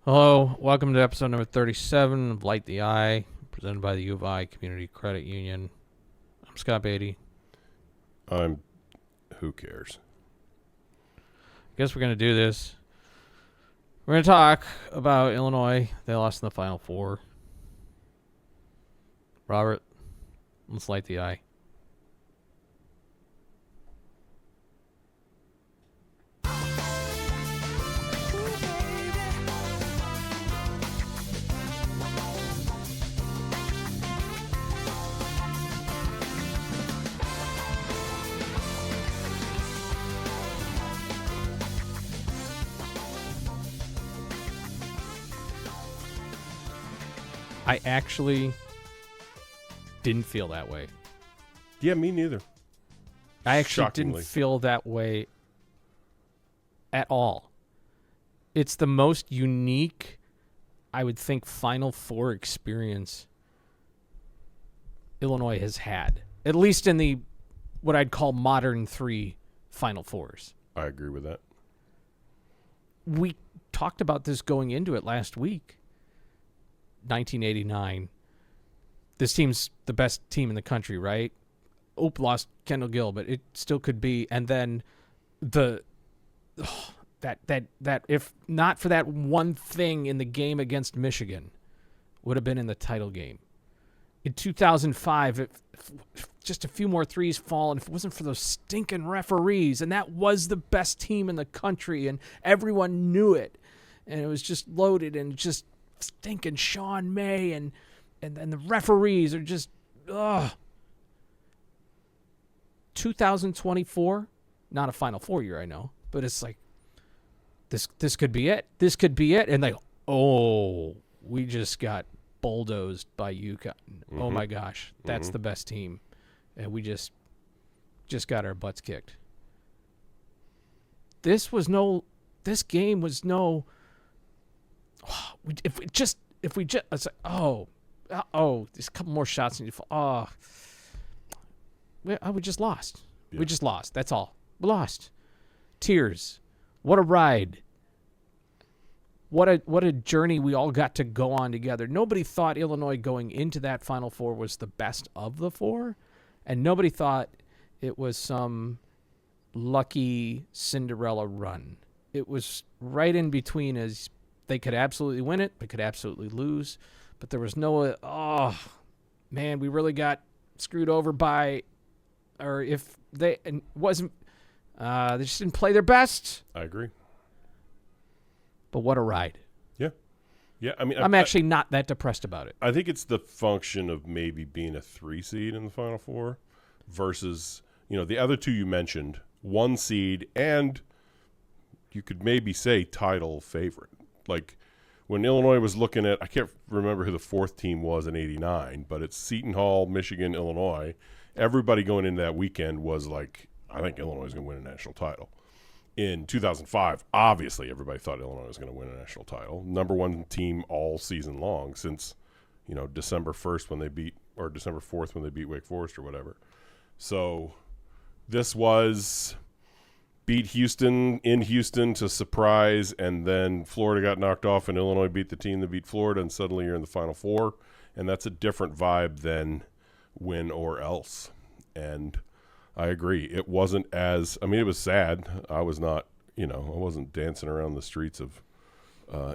Hello, welcome to episode number 37 of Light the Eye, presented by the U of I Community Credit Union. I'm Scott Beatty. Who cares? I guess we're going to do this. We're going to talk about Illinois. They lost in the Final Four. Robert, let's light the eye. I actually didn't feel that way. Yeah, me neither. I actually Shockingly. didn't feel that way at all. It's the most unique, I would think, Final Four experience Illinois has had, at least in the what I'd call modern three Final Fours. I agree with that. We talked about this going into it last week. 1989. This team's the best team in the country, right? Lost Kendall Gill, but it still could be. And then that if not for that one thing in the game against Michigan, would have been in the title game. In 2005, if just a few more threes fall, and if it wasn't for those stinking referees, and that was the best team in the country, and everyone knew it, and it was just loaded, and just stinking Sean May, and the referees are just, ugh. 2024, not a Final Four year, I know, but it's like, this could be it. This could be it. And we just got bulldozed by UConn. Mm-hmm. Oh my gosh, that's the best team, and we just got our butts kicked. This game was no. If we just, it's like, there's a couple more shots and you fall. We just lost. Yeah. We just lost. That's all. We lost. Tears. What a ride. What a journey we all got to go on together. Nobody thought Illinois going into that Final Four was the best of the four, and nobody thought it was some lucky Cinderella run. It was right in between, as they could absolutely win it, they could absolutely lose, but there was no, we really got screwed over by, or if they, and wasn't, they just didn't play their best. I agree. But what a ride. Yeah, I mean, I'm actually not that depressed about it. I think it's the function of maybe being a 3 seed in the Final Four versus, the other two you mentioned, 1 seed, and you could maybe say title favorite. Like when Illinois was looking at, I can't remember who the fourth team was in '89, but it's Seton Hall, Michigan, Illinois. Everybody going into that weekend was like, I think Illinois is going to win a national title. In 2005, obviously everybody thought Illinois was going to win a national title. Number one team all season long since, December 1st when they beat, or December 4th when they beat Wake Forest or whatever. So this was beat Houston in Houston to surprise, and then Florida got knocked off and Illinois beat the team that beat Florida, and suddenly you're in the Final Four, and that's a different vibe than win or else. And I agree. It wasn't it was sad. I was not, I wasn't dancing around the streets of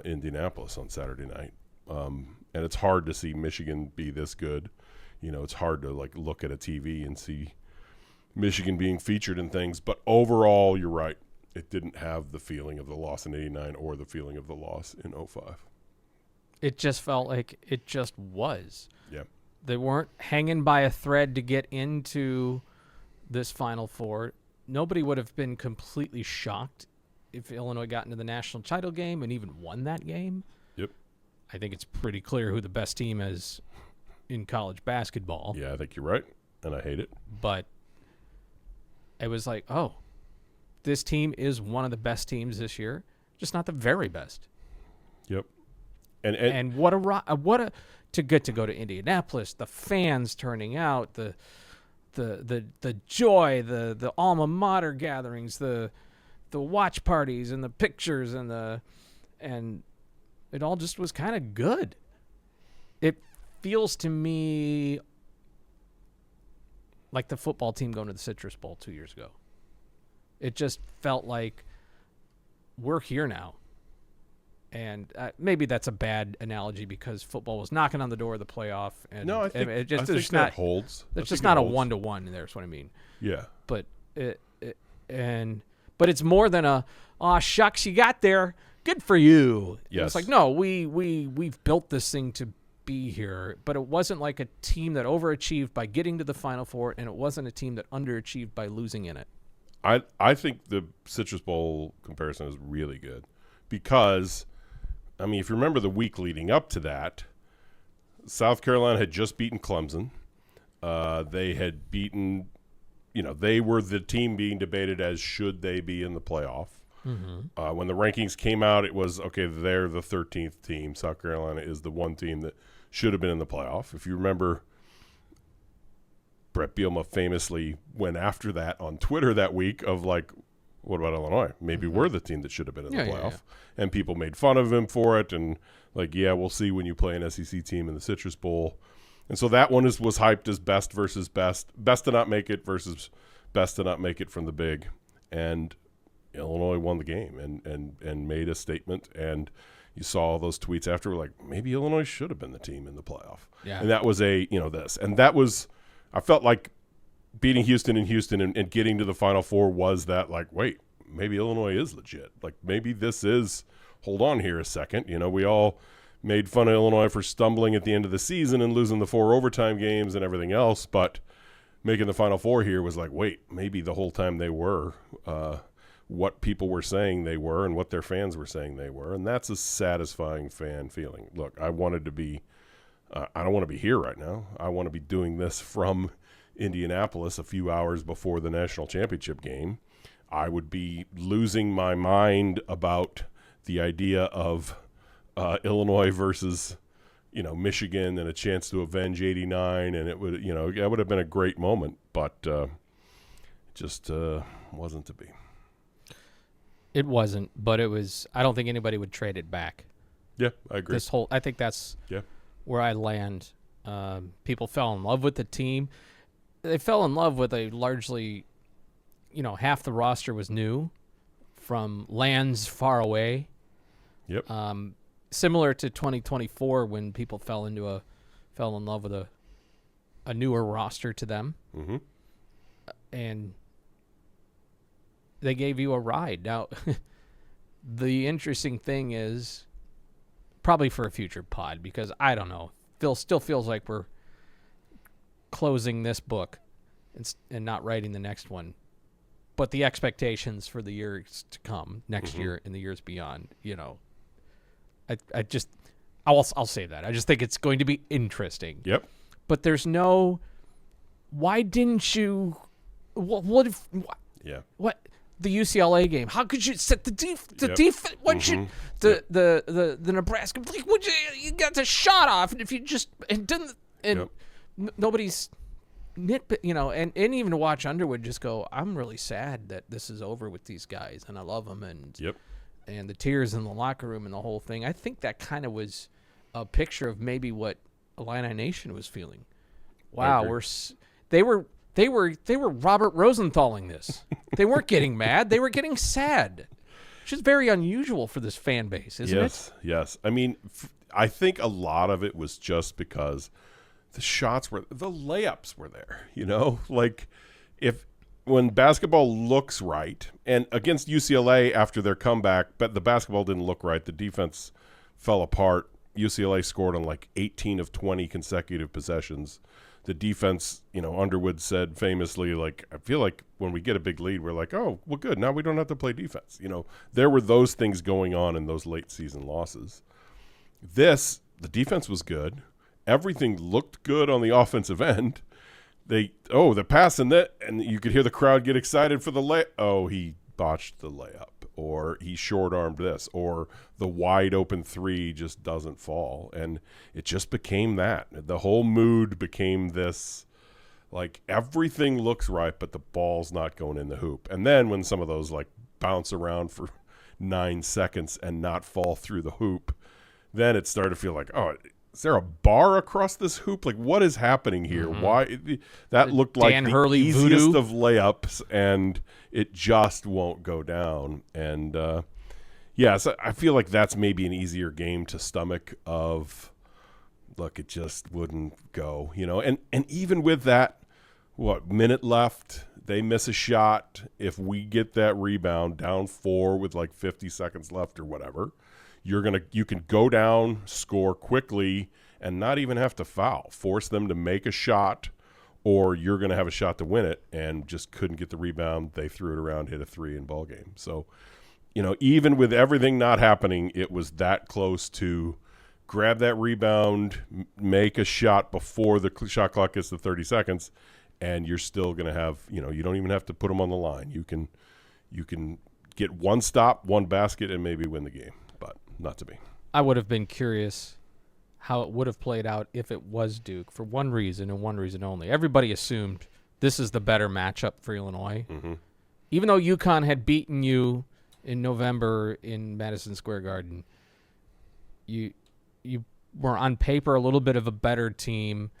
Indianapolis on Saturday night. And it's hard to see Michigan be this good. It's hard to look at a TV and see Michigan being featured in things. But overall, you're right. It didn't have the feeling of the loss in '89 or the feeling of the loss in '05. It just felt like it just was. Yeah. They weren't hanging by a thread to get into this Final Four. Nobody would have been completely shocked if Illinois got into the national title game and even won that game. Yep. I think it's pretty clear who the best team is in college basketball. Yeah, I think you're right, and I hate it. But it was like, this team is one of the best teams this year, just not the very best. Yep. And what a to get to go to Indianapolis, the fans turning out, the joy, the alma mater gatherings, the watch parties and the pictures and it all just was kind of good. It feels to me like the football team going to the Citrus Bowl 2 years ago. It just felt like we're here now. And maybe that's a bad analogy because football was knocking on the door of the playoff. And No, I think, it just, I think that holds. It's just not a 1-to-1 there, is what I mean. Yeah. But but it's more than a, aw, shucks, you got there. Good for you. Yes. It's like, no, we've built this thing to be here. But it wasn't like a team that overachieved by getting to the Final Four, and it wasn't a team that underachieved by losing in it. I think the Citrus Bowl comparison is really good because, I mean, if you remember the week leading up to that, South Carolina had just beaten Clemson. They had beaten, they were the team being debated as should they be in the playoff. Mm-hmm. When the rankings came out, it was, okay, they're the 13th team. South Carolina is the one team that should have been in the playoff. If you remember, Brett Bielema famously went after that on Twitter that week of like, what about Illinois? Maybe we're the team that should have been in the playoff. Yeah. And people made fun of him for it. And like, yeah, we'll see when you play an SEC team in the Citrus Bowl. And so that one was hyped as best versus best. Best to not make it versus best to not make it from the big. And Illinois won the game and made a statement. And you saw all those tweets after like, maybe Illinois should have been the team in the playoff. Yeah. And that was this. And that was, I felt like beating Houston in Houston and getting to the Final Four was that like, wait, maybe Illinois is legit. Like maybe this is, hold on here a second. We all made fun of Illinois for stumbling at the end of the season and losing the 4 overtime games and everything else. But making the Final Four here was like, wait, maybe the whole time they were what people were saying they were and what their fans were saying they were. And that's a satisfying fan feeling. Look, I wanted to be, I don't want to be here right now. I want to be doing this from Indianapolis a few hours before the national championship game. I would be losing my mind about the idea of Illinois versus, Michigan and a chance to avenge '89, and it would, that would have been a great moment, but just wasn't to be. It wasn't, but it was. I don't think anybody would trade it back. Yeah, I agree. I think that's where I land. People fell in love with the team. They fell in love with a largely, half the roster was new from lands far away. Yep. Similar to 2024 when people fell in love with a newer roster to them. Mm-hmm. And they gave you a ride. Now, the interesting thing is probably for a future pod because I don't know. Still feels like we're closing this book and not writing the next one. But the expectations for the years to come, next year and the years beyond, I'll say that. I just think it's going to be interesting. Yep. But there's no, why didn't you, what if, what, the UCLA game, how could you set the defense, what should, the Nebraska, like, would you got the shot off, and if you just, and didn't, and nobody's, and even to watch Underwood just go, I'm really sad that this is over with these guys, and I love them, and and the tears in the locker room and the whole thing. I think that kind of was a picture of maybe what Illini Nation was feeling. Wow, they were Robert Rosenthaling this. They weren't getting mad; they were getting sad, which is very unusual for this fan base, isn't it? Yes. I mean, I think a lot of it was just because the layups were there, like when basketball looks right, and against UCLA after their comeback, but the basketball didn't look right. The defense fell apart. UCLA scored on like 18 of 20 consecutive possessions. The defense, Underwood said famously, like, I feel like when we get a big lead, we're like, oh, well, good. Now we don't have to play defense. There were those things going on in those late season losses. The defense was good. Everything looked good on the offensive end. The pass and you could hear the crowd get excited for the layup. Oh, he botched the layup, or he short-armed this, or the wide-open three just doesn't fall. And it just became that. The whole mood became this, like, everything looks right, but the ball's not going in the hoop. And then when some of those, like, bounce around for 9 seconds and not fall through the hoop, then it started to feel like, oh, is there a bar across this hoop? Like, what is happening here? Why? That looked like Dan the Hurley easiest voodoo. of layups, and it just won't go down. And, so I feel like that's maybe an easier game to stomach of, look, it just wouldn't go, And even with that, minute left, they miss a shot. If we get that rebound down 4 with like 50 seconds left or whatever, you can go down, score quickly, and not even have to foul. Force them to make a shot, or you're going to have a shot to win it, and just couldn't get the rebound. They threw it around, hit a 3 in ball game. So, even with everything not happening, it was that close to grab that rebound, make a shot before the shot clock gets to 30 seconds, and you're still going to have, you don't even have to put them on the line. You can get one stop, one basket, and maybe win the game. But not to be. I would have been curious how it would have played out if it was Duke for one reason and one reason only. Everybody assumed this is the better matchup for Illinois. Mm-hmm. Even though UConn had beaten you in November in Madison Square Garden, you were on paper a little bit of a better team,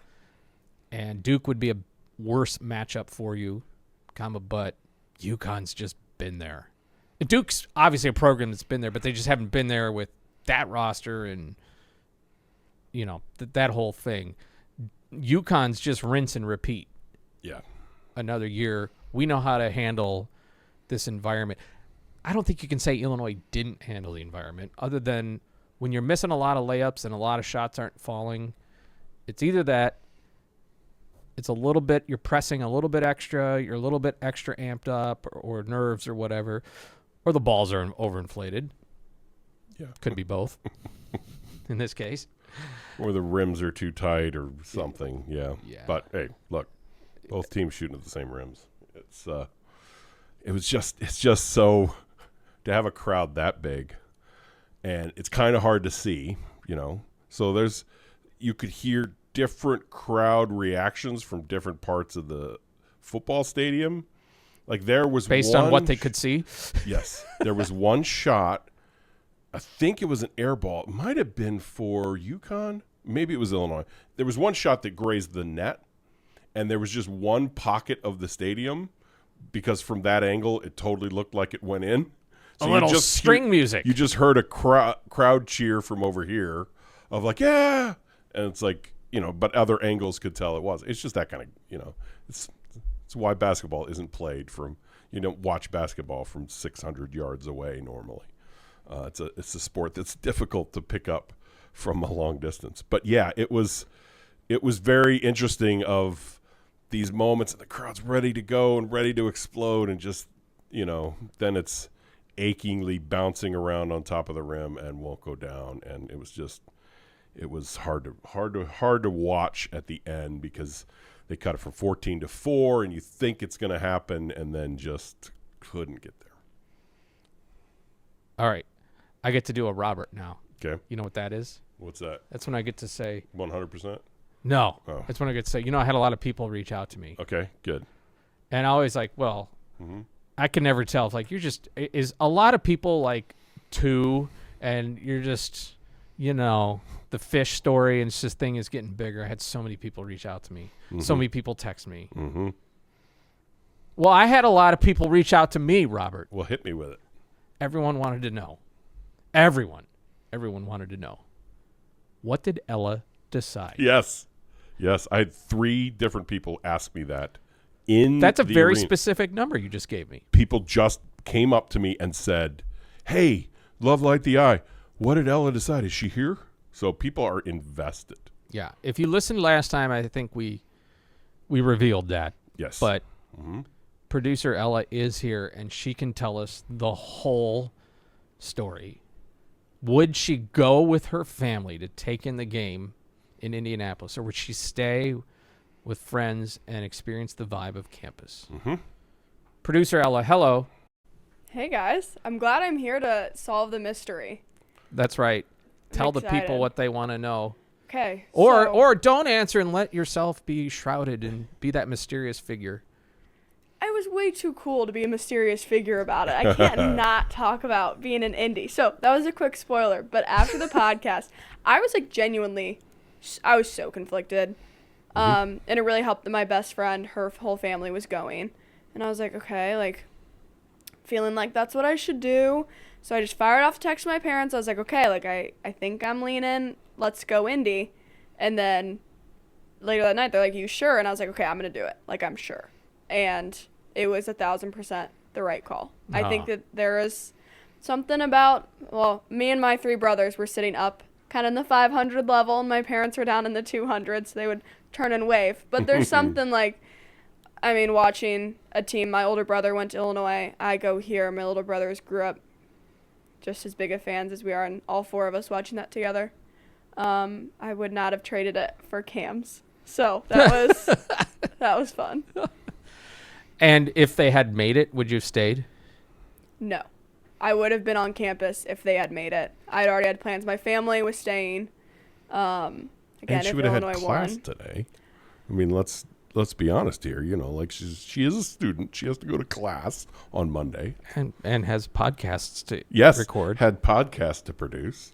and Duke would be a worse matchup for you, but UConn's just been there. Duke's obviously a program that's been there, but they just haven't been there with that roster and, that whole thing. UConn's just rinse and repeat. Yeah. Another year. We know how to handle this environment. I don't think you can say Illinois didn't handle the environment, other than when you're missing a lot of layups and a lot of shots aren't falling. It's either that it's a little bit, you're pressing a little bit extra, you're a little bit extra amped up or nerves or whatever, or the balls are overinflated. Yeah. Could be both in this case. Or the rims are too tight or something. Yeah. Yeah. But hey, look, both teams shooting at the same rims. It's just so, to have a crowd that big, and it's kind of hard to see, So you could hear different crowd reactions from different parts of the football stadium. Like there was based on what they could see. Yes, there was one shot. I think it was an air ball. It might have been for UConn. Maybe it was Illinois. There was one shot that grazed the net, and there was just one pocket of the stadium because from that angle, it totally looked like it went in. So a little string music. You just heard a crowd cheer from over here of like, yeah. And it's like, but other angles could tell it was. It's just that kind of, it's why basketball isn't played from, you don't watch basketball from 600 yards away normally. It's a sport that's difficult to pick up from a long distance. But yeah, it was very interesting of these moments and the crowd's ready to go and ready to explode, and just, then it's achingly bouncing around on top of the rim and won't go down. And it was hard to watch at the end because they cut it from 14 to 4, and you think it's going to happen, and then just couldn't get there. All right. I get to do a Robert now. Okay. You know what that is? What's that? That's when I get to say 100%? no. Oh. That's when I get to say, I had a lot of people reach out to me. Okay, good. And I always I can never tell. It's like, is a lot of people like 2, and you're just, the fish story, and this thing is getting bigger. I had so many people reach out to me. Mm-hmm. So many people text me. Mm-hmm. Well, I had a lot of people reach out to me, Robert. Well, hit me with it. Everyone wanted to know. Everyone wanted to know. What did Ella decide? Yes. I had 3 different people ask me that. That's a very arena. Specific number you just gave me. People just came up to me and said, hey, Love Light the Eye, what did Ella decide? Is she here? So people are invested. Yeah. If you listened last time, I think we revealed that. Yes. But producer Ella is here, and she can tell us the whole story. Would she go with her family to take in the game in Indianapolis, or would she stay with friends and experience the vibe of campus? Mm-hmm. Producer Ella, hello. Hey, guys. I'm glad I'm here to solve the mystery. That's right. Tell the people excited. what they want to know. Okay. Or don't answer and let yourself be shrouded and be that mysterious figure. I was way too cool to be a mysterious figure about it. I can't not talk about being in Indy. So that was a quick spoiler. But after the podcast, I was like genuinely, I was so conflicted. And it really helped that my best friend, her whole family was going. And I was like, okay, like feeling like that's what I should do. So I just fired off a text to my parents. I was like, okay, like I think I'm leaning. Let's go Indy. And then later that night, they're like, you sure? And I was like, okay, I'm going to do it. Like, I'm sure. And it was 1,000% the right call. I think that there is something about, well, me and my 3 brothers were sitting up kind of in the 500 level, and my parents were down in the 200, so they would turn and wave. But there's something like, I mean, watching a team, my older brother went to Illinois, I go here, my little brothers grew up just as big of fans as we are, and all 4 of us watching that together. I would not have traded it for Cam's. So that was fun. And if they had made it, would you have stayed? No. I would have been on campus if they had made it. I'd already had plans. My family was staying. Again, and she if would have Illinois had class won. today. I mean, let's be honest here. You know, like she is a student. She has to go to class on Monday. And has podcasts to record. Had podcasts to produce.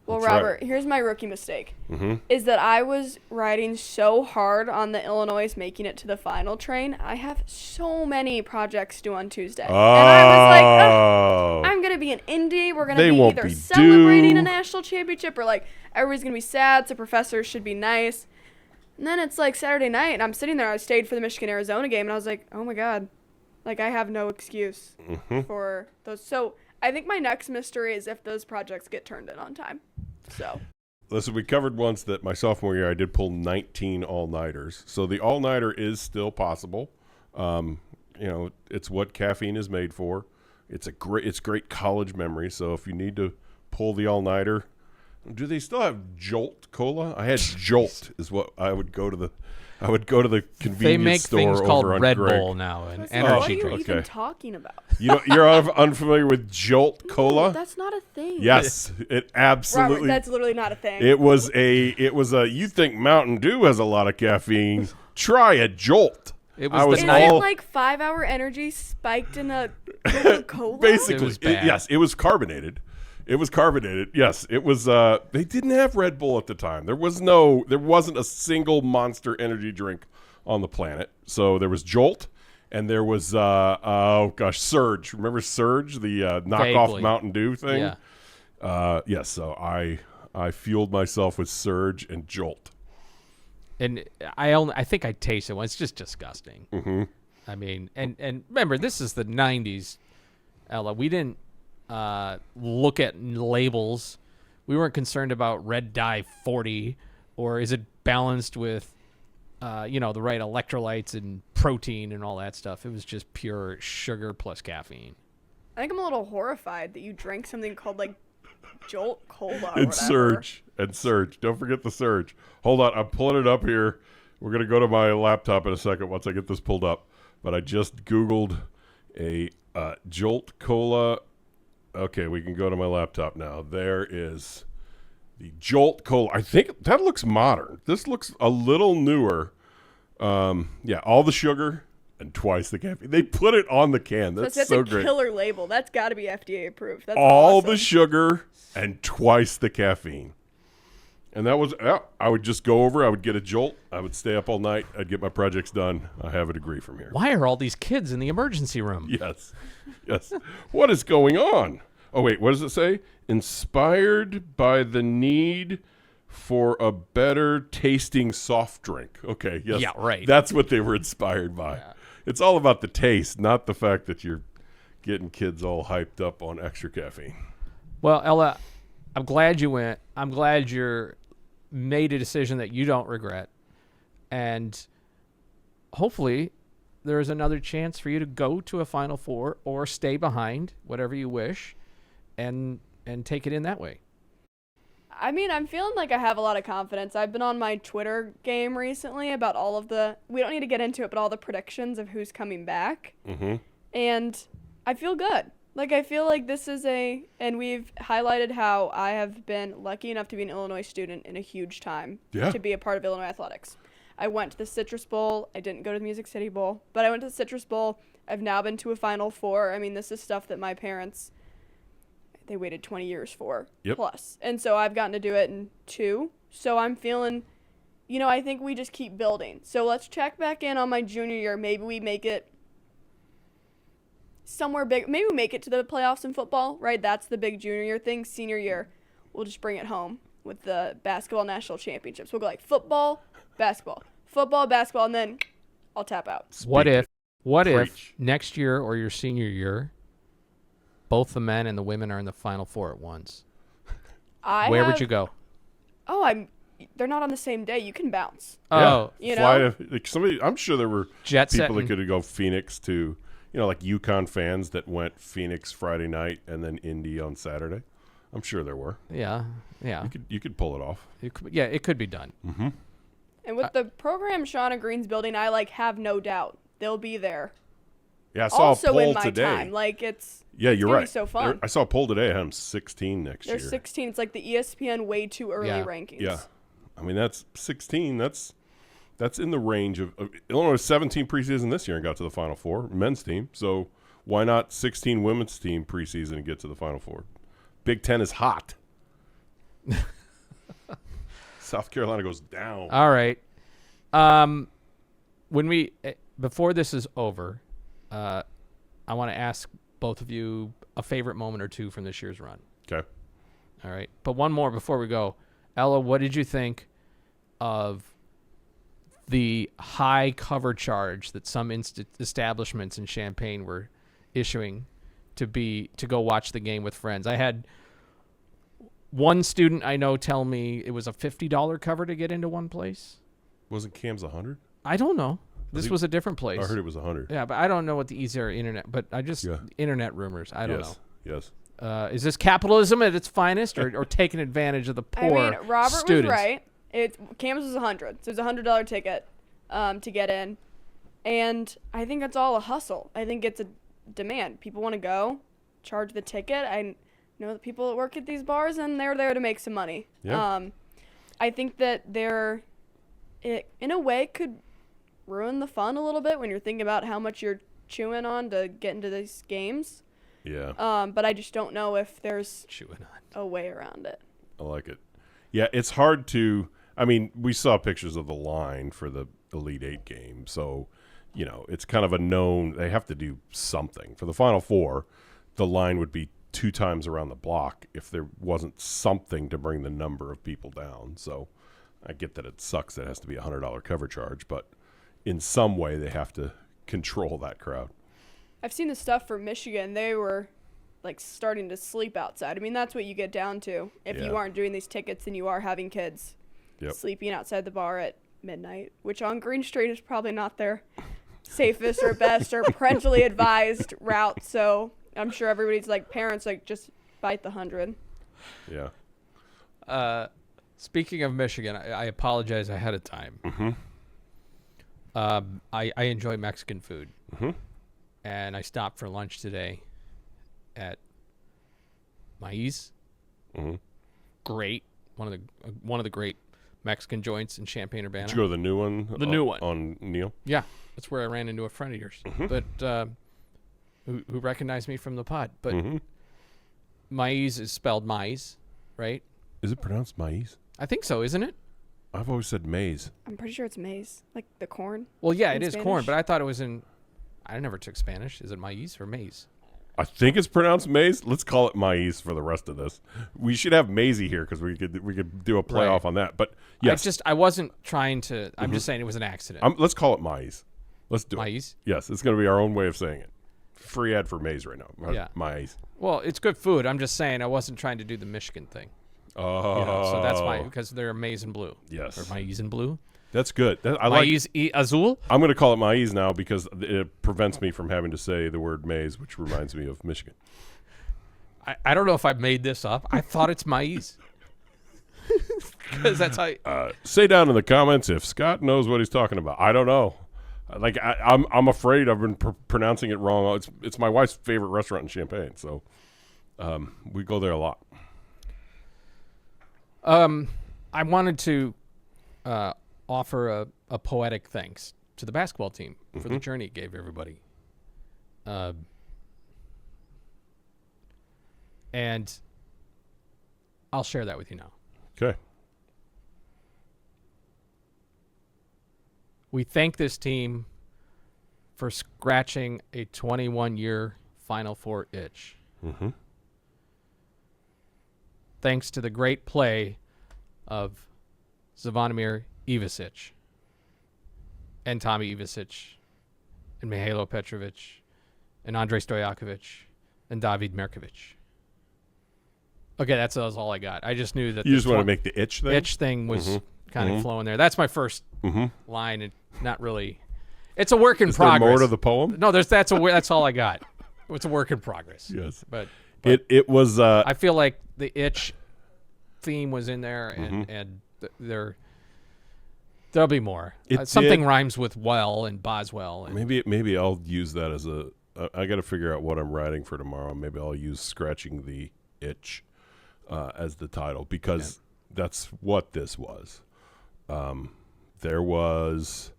Well, That's Robert, right. here's my rookie mistake. Is that I was riding so hard on the Illinois making it to the final train. I have so many projects due on Tuesday. Oh. And I was like, ugh, I'm going to be in Indy. We're going to be won't either be celebrating due. a national championship or like everybody's going to be sad, so professors should be nice. And then it's like Saturday night, and I'm sitting there. I stayed for the Michigan-Arizona game, and I was like, oh, my God. Like, I have no excuse for those. So I think my next mystery is if those projects get turned in on time. So, listen, we covered once that my sophomore year I did pull 19 all-nighters. So the all-nighter is still possible. You know, it's what caffeine is made for. It's great college memory. So if you need to pull the all-nighter, do they still have Jolt Cola? I had Jolt is what I would go to the convenience They make store things over called on Red Greg. Bull now and what energy are you drink. even Okay. talking about? You're unfamiliar with Jolt Cola? No, that's not a thing. Yes, it absolutely. Robert, that's literally not a thing. It was a. You think Mountain Dew has a lot of caffeine? Try a Jolt. It was I the was Is night- it like 5-hour energy spiked in a Coca-Cola? Basically, It was bad. yes, it was carbonated. It was carbonated. Yes, it was. They didn't have Red Bull at the time. There wasn't a single Monster energy drink on the planet. So there was Jolt, and there was Surge. Remember Surge, the knockoff Vaguely. Mountain Dew thing? Yeah. Yes. So I fueled myself with Surge and Jolt. And I think I tasted one. It's just disgusting. Mm-hmm. I mean, and remember, this is the 90s, Ella. We didn't look at labels. We weren't concerned about red dye 40 or is it balanced with, the right electrolytes and protein and all that stuff. It was just pure sugar plus caffeine. I think I'm a little horrified that you drank something called like Jolt Cola or And whatever. Surge. Don't forget the Surge. Hold on. I'm pulling it up here. We're going to go to my laptop in a second once I get this pulled up. But I just Googled a Jolt Cola. Okay, we can go to my laptop now. There is the Jolt Cola. I think that looks modern. This looks a little newer. All the sugar and twice the caffeine. They put it on the can. That's That's so a great. killer label. That's got to be FDA approved. That's All awesome. the sugar and twice the caffeine. And that was, I would just go over, I would get a Jolt, I would stay up all night, I'd get my projects done. I have a degree from here. Why are all these kids in the emergency room? Yes. What is going on? Oh, wait, what does it say? Inspired by the need for a better tasting soft drink. Okay, yes. Yeah, right. That's what they were inspired by. Yeah. It's all about the taste, not the fact that you're getting kids all hyped up on extra caffeine. Well, Ella, I'm glad you went. I'm glad you're made a decision that you don't regret. And hopefully there is another chance for you to go to a Final Four or stay behind, whatever you wish, and take it in that way. I mean, I'm feeling like I have a lot of confidence. I've been on my Twitter game recently about all of we don't need to get into it, but all the predictions of who's coming back. Mm-hmm. And I feel good. Like, I feel like this is and we've highlighted how I have been lucky enough to be an Illinois student in a huge time Yeah. to be a part of Illinois athletics. I went to the Citrus Bowl. I didn't go to the Music City Bowl, but I went to the Citrus Bowl. I've now been to a Final Four. I mean, this is stuff that my parents, they waited 20 years for plus. And so I've gotten to do it in 2. So I'm feeling, I think we just keep building. So let's check back in on my junior year. Maybe we make it somewhere big. Maybe we make it to the playoffs in football, right? That's the big junior year thing. Senior year, we'll just bring it home with the basketball national championships. We'll go like football, basketball, and then I'll tap out. What if next year or your senior year, both the men and the women are in the Final Four at once? Where would you go? Oh, they're not on the same day. You can bounce. Oh, I'm sure there were people that could go Phoenix to, like UConn fans that went Phoenix Friday night and then Indy on Saturday. I'm sure there were. Yeah. You could pull it off. It could be done. Mm-hmm. And with the program Shauna Green's building, I have no doubt they'll be there. Yeah, I saw also a poll in my today. Time. You're right. Be so fun. I saw a poll today. I'm 16 next year. They're 16. It's like the ESPN way too early rankings. Yeah, I mean that's 16. That's in the range of Illinois 17 preseason this year and got to the Final Four, men's team. So why not 16 women's team preseason and get to the Final Four? Big Ten is hot. South Carolina goes down. All right. Before this is over, I want to ask both of you a favorite moment or two from this year's run. Okay. All right. But one more before we go. Ella, what did you think of the high cover charge that some establishments in Champaign were issuing to go watch the game with friends? I had one student I know tell me it was a $50 cover to get into one place. Wasn't Cam's 100? I don't know. This was a different place. I heard it was 100. Yeah, but I don't know what the easier internet. But internet rumors. I don't know. Yes. Is this capitalism at its finest, or taking advantage of the poor Robert students? was right. Cam's was 100, so it was a $100 ticket to get in, and I think it's all a hustle. I think it's a demand. People want to go, charge the ticket. I know the people that work at these bars, and they're there to make some money. Yeah. I think that it in a way could ruin the fun a little bit when you're thinking about how much you're chewing on to get into these games. Yeah. But I just don't know if there's chewing on a way around it. I like it. Yeah, it's hard to. I mean, we saw pictures of the line for the Elite Eight game, so it's kind of a known. They have to do something for the Final Four. The line would be 2 times around the block if there wasn't something to bring the number of people down. So I get that it sucks that it has to be a $100 cover charge, but in some way they have to control that crowd. I've seen the stuff for Michigan. They were starting to sleep outside. I mean, that's what you get down to if you aren't doing these tickets and you are having kids sleeping outside the bar at midnight, which on Green Street is probably not their safest or best or parentally advised route. So I'm sure everybody's parents just bite the 100. Yeah. Speaking of Michigan, I apologize ahead of time. Mm-hmm. I enjoy Mexican food. Mm-hmm. And I stopped for lunch today at Maiz. Mm-hmm. Great. One of the great Mexican joints in Champaign-Urbana. Did you go to the new one? The new one. On Neal? Yeah. That's where I ran into a friend of yours. Mm-hmm. But who recognized me from the pod. But mm-hmm. Maiz is spelled maize, right? Is it pronounced maize? I think so, isn't it? I've always said maize. I'm pretty sure it's maize, like the corn. Well, yeah, it is Spanish. corn, but I thought it was in... I never took Spanish. Is it maize or maize? I think it's pronounced maize. Let's call it maize for the rest of this. We should have Maisie here because we could do a playoff on that. But yes, I wasn't trying to. I'm just saying it was an accident. Let's call it maize. Let's do Maize? it. Yes, it's going to be our own way of saying it. Free ad for maize right now. Yeah. Maize. Well, it's good food. I'm just saying I wasn't trying to do the Michigan thing. Oh, So that's why, because they're maize and blue. Yes. Or maize and blue. That's good. I like. Maize y azul. I'm going to call it maize now because it prevents me from having to say the word maize, which reminds me of Michigan. I don't know if I made this up. I thought it's maize. Because that's how. Say down in the comments if Scott knows what he's talking about. I don't know. I'm afraid I've been pronouncing it wrong. It's my wife's favorite restaurant in Champaign, so we go there a lot. offer a poetic thanks to the basketball team for the journey it gave everybody. And I'll share that with you now. Okay. We thank this team for scratching a 21-year Final Four itch. Mm-hmm. Thanks to the great play of Zvonimir Ivisic and Tommy Ivisic and Mihailo Petrovic and Andrei Stojakovic and David Merkovic. Okay, that's all I got. I just knew that You just want to make the itch thing? itch thing was kind of flowing there. That's my first line, and not really. It's a work in Is progress. there more to the poem? No, that's all I got. It's a work in progress. Yes. But it was. I feel like the itch theme was in there, and there'll be more. Something rhymes with well and Boswell. And maybe I'll use that as a. I got to figure out what I'm writing for tomorrow. Maybe I'll use scratching the itch as the title, because that's what this was. There was.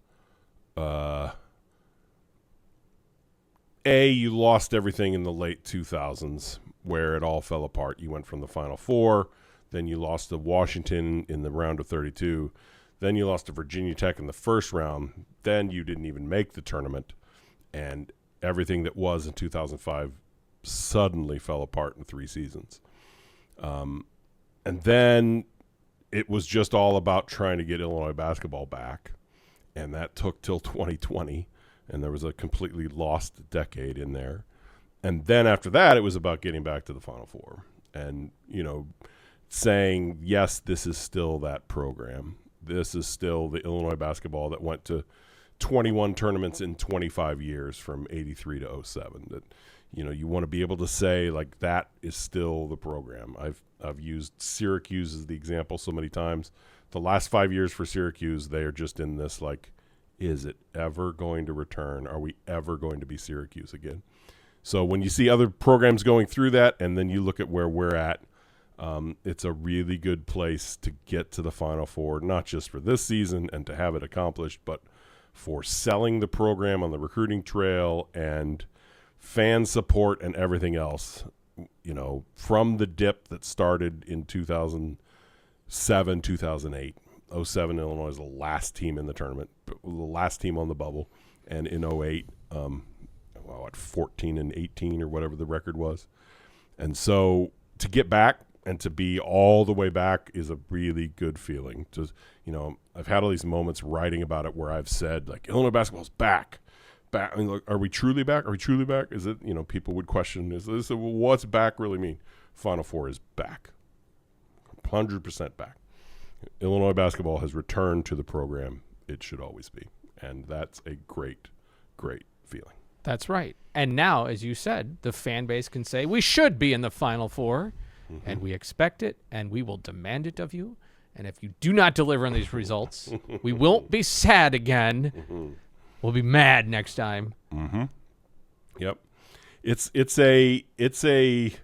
You lost everything in the late 2000s where it all fell apart. You went from the Final Four, then you lost to Washington in the round of 32, then you lost to Virginia Tech in the first round, then you didn't even make the tournament, and everything that was in 2005 suddenly fell apart in 3 seasons. And then it was just all about trying to get Illinois basketball back, and that took till 2020. And there was a completely lost decade in there. And then after that, it was about getting back to the Final Four and, saying, yes, this is still that program. This is still the Illinois basketball that went to 21 tournaments in 25 years from 83 to 07. That, you want to be able to say, like, that is still the program. I've used Syracuse as the example so many times. The last 5 years for Syracuse, they are just in this, like, is it ever going to return? Are we ever going to be Syracuse again? So when you see other programs going through that, and then you look at where we're at, it's a really good place to get to the Final Four, not just for this season and to have it accomplished, but for selling the program on the recruiting trail and fan support and everything else. From the dip that started in 2007, 2008. 07, Illinois is the last team in the tournament, the last team on the bubble. And in 08, 14 and 18 or whatever the record was. And so to get back and to be all the way back is a really good feeling. Just, I've had all these moments writing about it where I've said, like, Illinois basketball's back. I mean, like, are we truly back? Are we truly back? Is it, people would question, what's back really mean? Final Four is back. 100% back. Illinois basketball has returned to the program it should always be. And that's a great, great feeling. That's right. And now, as you said, the fan base can say, we should be in the Final Four, and we expect it, and we will demand it of you. And if you do not deliver on these results, we won't be sad again. We'll be mad next time. Yep. It's a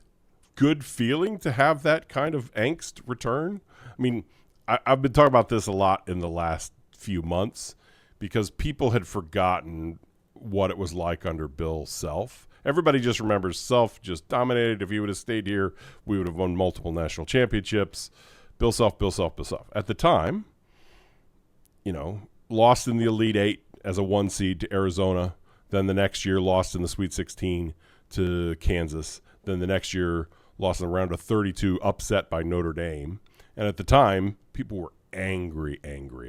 good feeling to have that kind of angst return. I mean, I've been talking about this a lot in the last few months because people had forgotten what it was like under Bill Self. Everybody just remembers Self just dominated. If he would have stayed here, we would have won multiple national championships. Bill Self, Bill Self, Bill Self. At the time, lost in the Elite Eight as a 1 seed to Arizona. Then the next year lost in the Sweet 16 to Kansas. Then the next year lost in the round of 32, upset by Notre Dame. And at the time, people were angry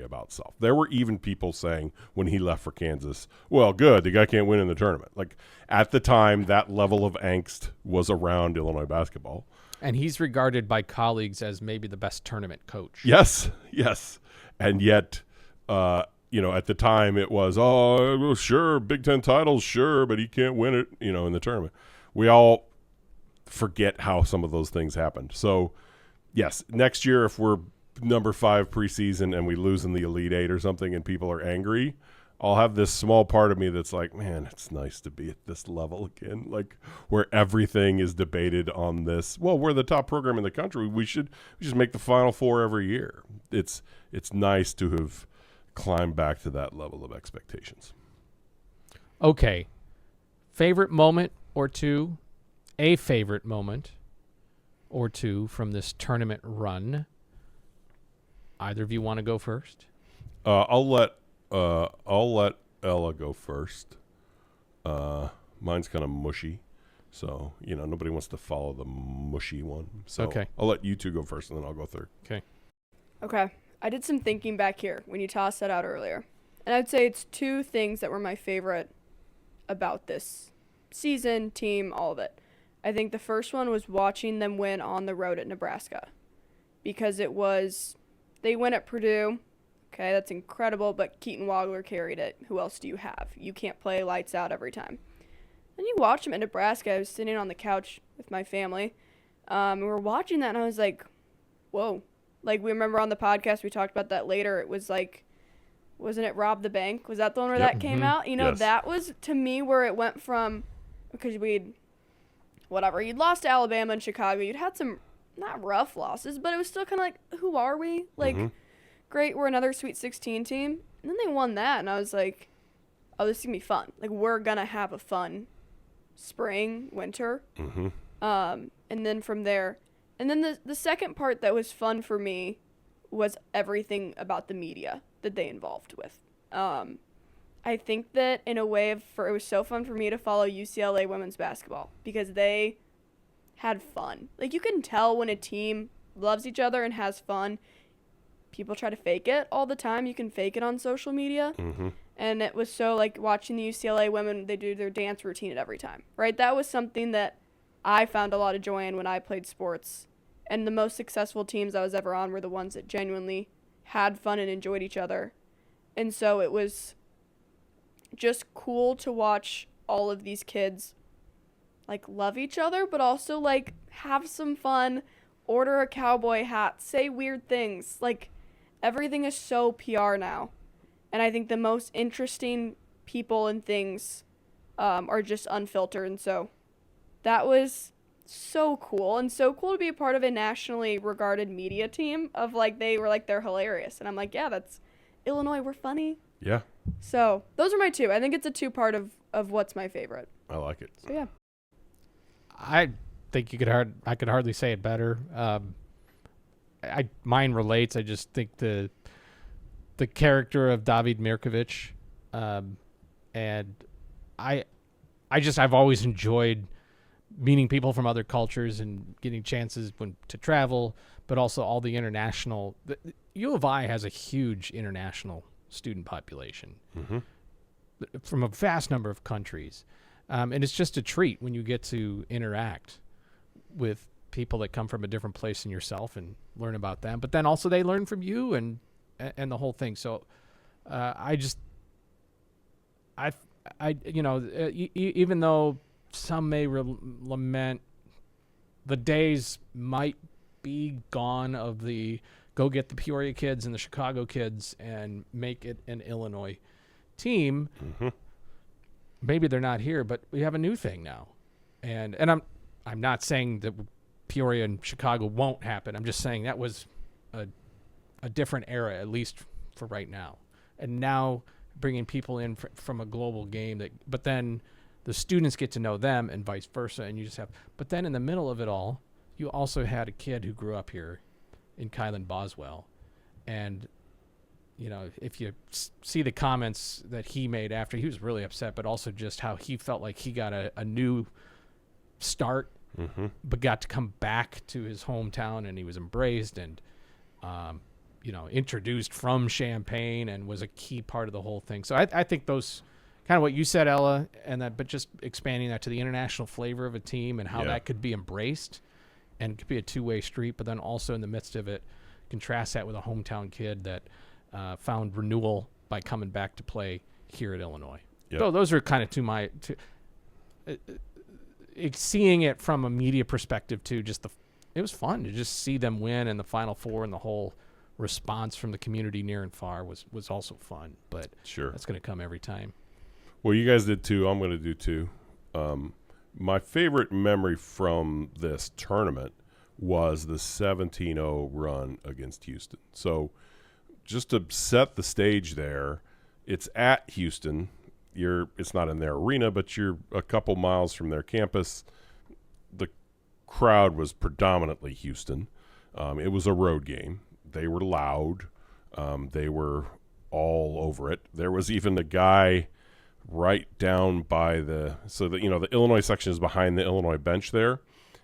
about Self. There were even people saying when he left for Kansas, well, good, the guy can't win in the tournament. Like, at the time, that level of angst was around Illinois basketball. And he's regarded by colleagues as maybe the best tournament coach. Yes. And yet, at the time it was, oh, sure, Big Ten titles, sure, but he can't win it, in the tournament. We all forget how some of those things happened. So, yes, next year if we're number 5 preseason and we lose in the Elite Eight or something and people are angry, I'll have this small part of me that's like, man, it's nice to be at this level again, like where everything is debated on this. Well, we're the top program in the country. We should make the Final Four every year. It's nice to have climb back to that level of expectations. Okay. Favorite moment or two, a favorite moment or two from this tournament run. Either of you want to go first? I'll let Ella go first. Mine's kind of mushy, so nobody wants to follow the mushy one. So Okay. I'll let you two go first, and then I'll go third. Okay. I did some thinking back here when you tossed that out earlier. And I'd say it's two things that were my favorite about this season, team, all of it. I think the first one was watching them win on the road at Nebraska. Because they win at Purdue. Okay, that's incredible, but Keaton Wagler carried it. Who else do you have? You can't play lights out every time. Then you watch them at Nebraska. I was sitting on the couch with my family. And we were watching that, and I was like, whoa. Like, we remember on the podcast, we talked about that later. It was like, wasn't it Rob the Bank? Was that the one where that came out? Yes. That was, to me, where it went from, because you'd lost to Alabama and Chicago. You'd had some, not rough losses, but it was still kind of like, who are we? Like, great, we're another Sweet 16 team. And then they won that, and I was like, oh, this is going to be fun. Like, we're going to have a fun spring, winter. And then from there, and then the second part that was fun for me was everything about the media that they involved with. I think that in a way it was so fun for me to follow UCLA women's basketball because they had fun. Like, you can tell when a team loves each other and has fun. People try to fake it all the time. You can fake it on social media. And it was so, like, watching the UCLA women, they do their dance routine at every time, right? That was something that I found a lot of joy in when I played sports. And the most successful teams I was ever on were the ones that genuinely had fun and enjoyed each other. And so it was just cool to watch all of these kids, like, love each other, but also, like, have some fun, order a cowboy hat, say weird things. Like, everything is so PR now. And I think the most interesting people and things are just unfiltered. And so that was so cool, and so cool to be a part of a nationally regarded media team of, like, they're hilarious. And I'm like, yeah, that's Illinois, we're funny. Yeah. So those are my two. I think it's a two-part of what's my favorite. I like it. So yeah. I think I could hardly say it better. Mine relates. I just think the character of David Mirkovic, and I've always enjoyed meeting people from other cultures and getting chances to travel, but also all the international. The U of I has a huge international student population from a vast number of countries. And it's just a treat when you get to interact with people that come from a different place than yourself and learn about them. But then also they learn from you and the whole thing. So even though some may lament the days might be gone of the go get the Peoria kids and the Chicago kids and make it an Illinois team. Maybe they're not here, but we have a new thing now. And I'm not saying that Peoria and Chicago won't happen. I'm just saying that was a different era, at least for right now. And now bringing people in from a global game, but then the students get to know them and vice versa, and you just have. But then in the middle of it all, you also had a kid who grew up here in Kylan Boswell, and if you see the comments that he made after, he was really upset, but also just how he felt like he got a new start, but got to come back to his hometown, and he was embraced and introduced from Champaign and was a key part of the whole thing. So I think those kind of what you said, Ella, but just expanding that to the international flavor of a team and how that could be embraced and could be a two-way street, but then also in the midst of it, contrast that with a hometown kid that found renewal by coming back to play here at Illinois. Yep. So those are kind of seeing it from a media perspective too. It was fun to just see them win in the Final Four, and the whole response from the community near and far was also fun. But sure, that's going to come every time. Well, you guys did too. I'm going to do too. My favorite memory from this tournament was the 17-0 run against Houston. So just to set the stage there, it's at Houston. It's not in their arena, but you're a couple miles from their campus. The crowd was predominantly Houston. It was a road game. They were loud. They were all over it. There was even a guy right down by the Illinois section is behind the Illinois bench there,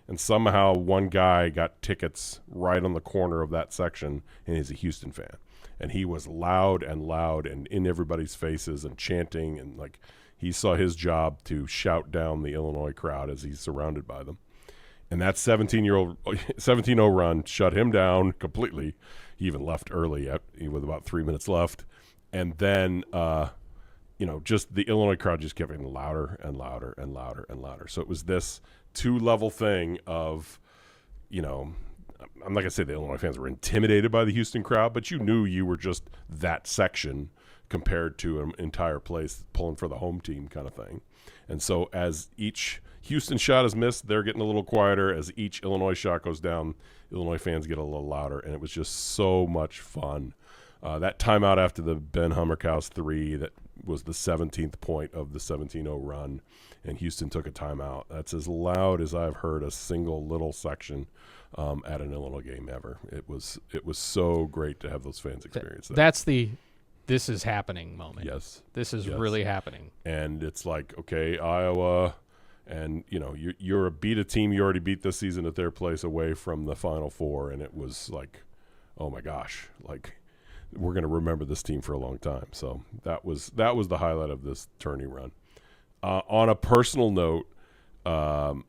and somehow one guy got tickets right on the corner of that section, and he's a Houston fan. And he was loud and in everybody's faces and chanting, and like he saw his job to shout down the Illinois crowd as he's surrounded by them. And that 17-0 run shut him down completely. He even left early with about 3 minutes left. And then, just the Illinois crowd just kept getting louder and louder and louder and louder. So it was this two-level thing of, I'm not going to say the Illinois fans were intimidated by the Houston crowd, but you knew you were just that section compared to an entire place pulling for the home team kind of thing. And so as each Houston shot is missed, they're getting a little quieter. As each Illinois shot goes down, Illinois fans get a little louder, and it was just so much fun. That timeout after the Ben Hummerkaus 3, that was the 17th point of the 17-0 run, and Houston took a timeout. That's as loud as I've heard a single little section at an Illinois game ever. It was so great to have those fans experience that. That's the this is happening moment. Yes. This is really happening. And it's like, okay, Iowa, and you're beat a team you already beat this season at their place away from the Final Four, and it was like, oh my gosh, like we're going to remember this team for a long time. So that was the highlight of this tourney run. On a personal note, I'll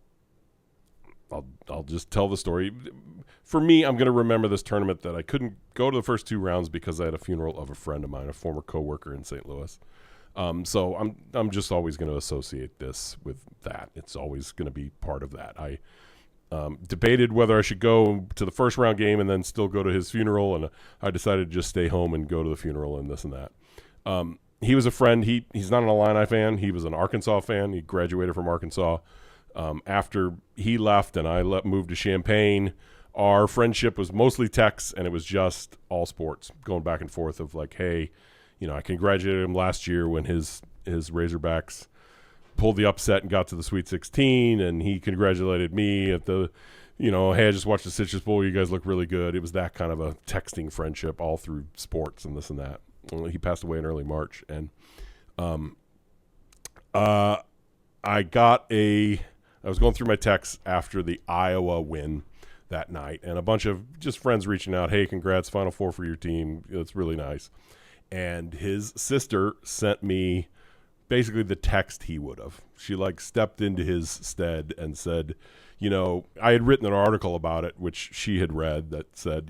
just tell the story. For me, I'm going to remember this tournament that I couldn't go to the first two rounds because I had a funeral of a friend of mine, a former coworker in St. Louis. So I'm just always going to associate this with that. It's always going to be part of that. I debated whether I should go to the first round game and then still go to his funeral, and I decided to just stay home and go to the funeral and this and that. He was a friend. He's not an Illini fan. He was an Arkansas fan. He graduated from Arkansas. After he left and I moved to Champaign, our friendship was mostly texts, and it was just all sports, going back and forth of like, hey, I congratulated him last year when his Razorbacks pulled the upset and got to the Sweet 16, and he congratulated me at the, hey, I just watched the Citrus Bowl. You guys look really good. It was that kind of a texting friendship all through sports and this and that. He passed away in early March, and I was going through my texts after the Iowa win that night, and a bunch of just friends reaching out, hey, congrats, Final Four for your team. It's really nice. And his sister sent me basically the text he would have. She stepped into his stead and said, I had written an article about it, which she had read, that said,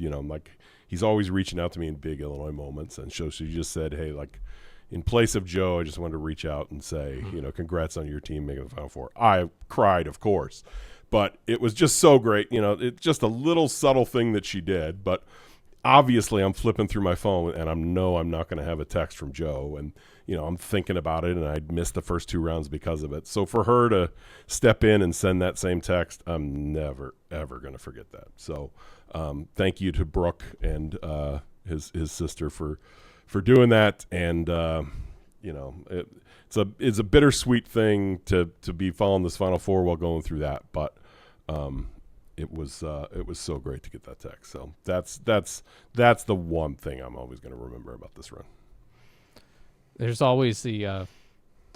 he's always reaching out to me in big Illinois moments. And so she just said, hey, in place of Joe, I just wanted to reach out and say, congrats on your team making the Final Four. I cried, of course, but it was just so great. It's just a little subtle thing that she did, but obviously I'm flipping through my phone and I'm not going to have a text from Joe, and I'm thinking about it, and I'd missed the first two rounds because of it. So for her to step in and send that same text, I'm never ever going to forget that. So thank you to Brooke and his sister for doing that. And it's a bittersweet thing to be following this Final Four while going through that, but it was so great to get that text. So that's the one thing I'm always going to remember about this run. There's always the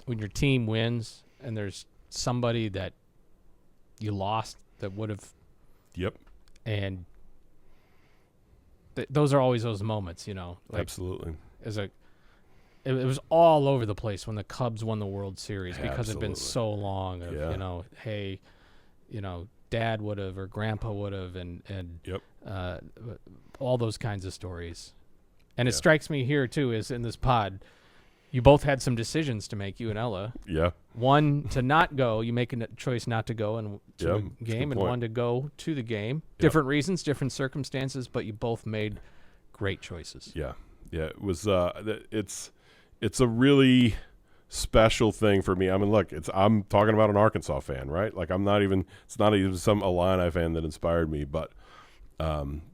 when your team wins and there's somebody that you lost that would have. Yep. And those are always those moments, Absolutely. It was all over the place when the Cubs won the World Series because Absolutely. it'd been so long of, hey, Dad would have or Grandpa would have, and yep. all those kinds of stories. And it strikes me here, too, is in this pod, you both had some decisions to make, you and Ella. Yeah. One, to not go. You make a choice not to go to a game, and one to go to the game. Yep. Different reasons, different circumstances, but you both made great choices. Yeah. Yeah, it was it's a really special thing for me. I mean, look, I'm talking about an Arkansas fan, right? It's not even some Illini fan that inspired me, but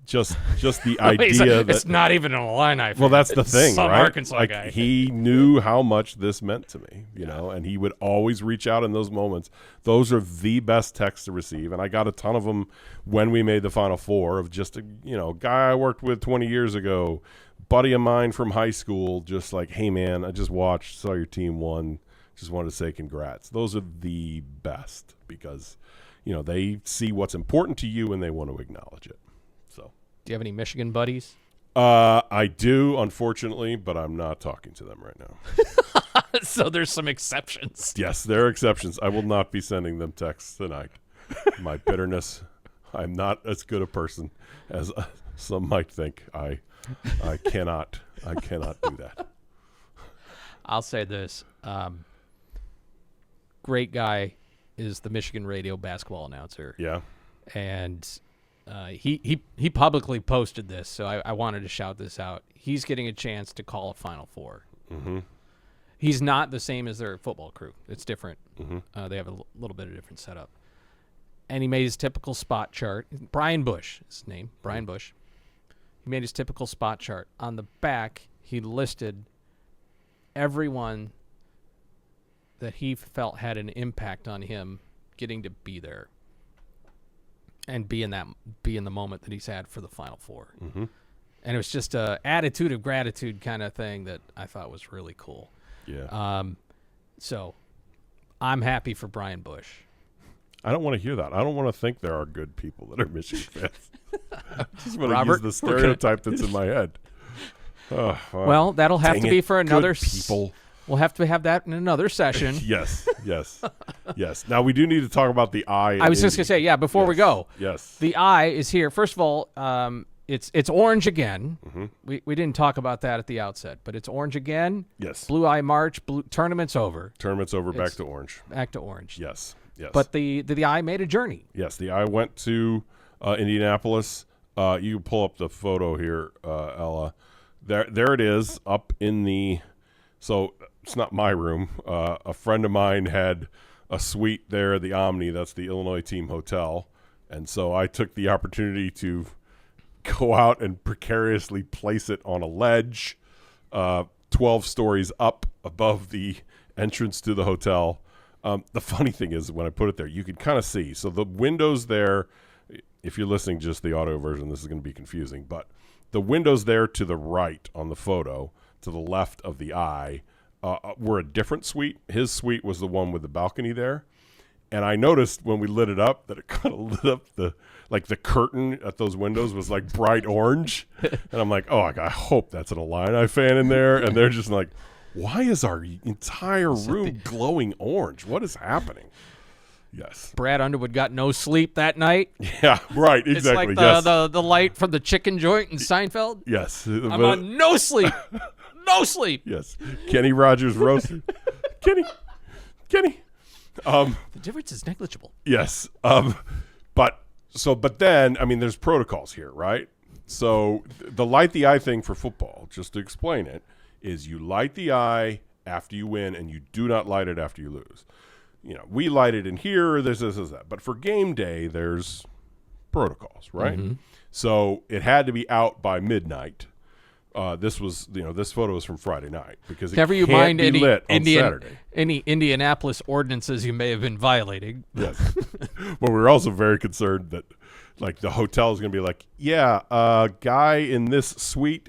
Just the idea that it's not even an Illini fan. well, that's the It's thing, some right? Arkansas Like, guy. he knew how much this meant to me, you know, and he would always reach out in those moments. Those are the best texts to receive, and I got a ton of them when we made the Final Four of just a guy I worked with 20 years ago, buddy of mine from high school, just like, hey man, I just watched, saw your team won, just wanted to say congrats. Those are the best because they see what's important to you and they want to acknowledge it. So. Do you have any Michigan buddies? I do, unfortunately, but I'm not talking to them right now. So there's some exceptions. Yes, there are exceptions. I will not be sending them texts tonight. My bitterness, I'm not as good a person as some might think. I cannot do that. I'll say this. Great guy is the Michigan radio basketball announcer. Yeah. And he publicly posted this, so I wanted to shout this out. He's getting a chance to call a Final Four. Mm-hmm. He's not the same as their football crew. It's different. Mm-hmm. They have a little bit of different setup. And he made his typical spot chart. Brian Bush is his name. Brian Bush. He made his typical spot chart. On the back, he listed everyone that he felt had an impact on him getting to be there and be in the moment that he's had for the Final Four. Mm-hmm. And it was just a attitude of gratitude kind of thing that I thought was really cool. Yeah. So I'm happy for Brian Bush. I don't want to hear that. I don't want to think there are good people that are Michigan fans. I just want to Robert, use the stereotype that's in my head. Oh, Well, that'll have to be for another people. We'll have to have that in another session. Yes. Now we do need to talk about the eye. I was just going to say, before we go. Yes. The eye is here. First of all, it's orange again. Mm-hmm. We didn't talk about that at the outset, but it's orange again. Yes. Blue Eye March. Tournament's over. Tournament's over. Back to orange. Back to orange. Yes. But the eye made a journey. Yes, the eye went to Indianapolis. You can pull up the photo here, Ella. There it is up in the – so it's not my room. A friend of mine had a suite there at the Omni. That's the Illinois team hotel. And so I took the opportunity to go out and precariously place it on a ledge 12 stories up above the entrance to the hotel. The funny thing is when I put it there, you can kind of see. So the windows there, if you're listening just the audio version, this is going to be confusing. But the windows there to the right on the photo, to the left of the eye, were a different suite. His suite was the one with the balcony there. And I noticed when we lit it up that it kind of lit up the curtain at those windows was like bright orange. And I'm like, oh, I hope that's an Illini fan in there. And they're just like, why is our entire room glowing orange? What is happening? Yes. Brad Underwood got no sleep that night. Yeah, right, exactly. It's like the light from the chicken joint in Seinfeld. Yes. I'm on no sleep. No sleep. Yes. Kenny Rogers roasted. Kenny. The difference is negligible. Yes. But then, I mean, there's protocols here, right? So the light the eye thing for football, just to explain it, is you light the eye after you win and you do not light it after you lose. We light it in here, there's this, that. But for game day, there's protocols, right? Mm-hmm. So it had to be out by midnight. This was, this photo is from Friday night because it Never you can't mind be any lit on Saturday. Any Indianapolis ordinances you may have been violating. Yes. But we're also very concerned that, like, the hotel is going to be like, guy in this suite,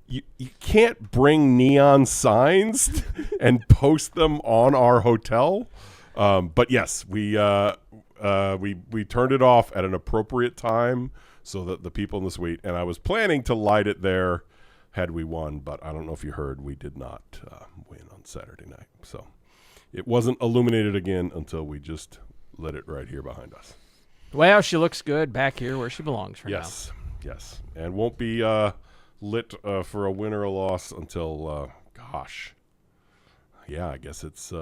you can't bring neon signs and post them on our hotel. But yes, we turned it off at an appropriate time so that the people in the suite, and I was planning to light it there had we won, but I don't know if you heard, we did not win on Saturday night. So it wasn't illuminated again until we just lit it right here behind us. Well, she looks good back here where she belongs now. Yes. And won't be lit for a win or a loss until, I guess it's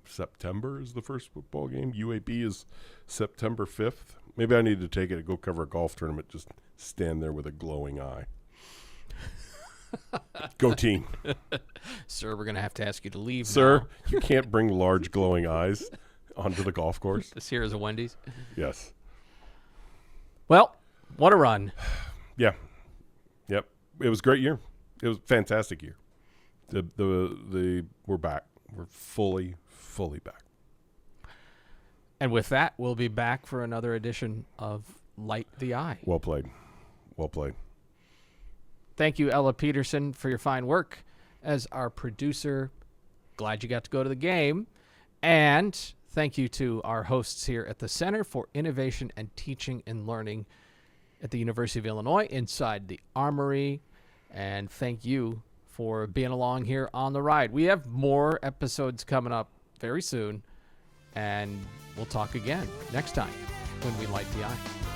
September is the first football game. UAB is September 5th. Maybe I need to take it and go cover a golf tournament, just stand there with a glowing eye. Go team. Sir, we're going to have to ask you to leave Sir, now. you can't bring large glowing eyes onto the golf course. This here is a Wendy's. Yes. Well, What a run. Yeah. Yep. It was a great year. It was a fantastic year. We're back. We're fully back. And with that, we'll be back for another edition of Light the Eye. Well played. Well played. Thank you, Ella Peterson, for your fine work as our producer. Glad you got to go to the game. And thank you to our hosts here at the Center for Innovation and Teaching and Learning at the University of Illinois inside the Armory. And thank you for being along here on the ride. We have more episodes coming up very soon. And we'll talk again next time when we light the eye.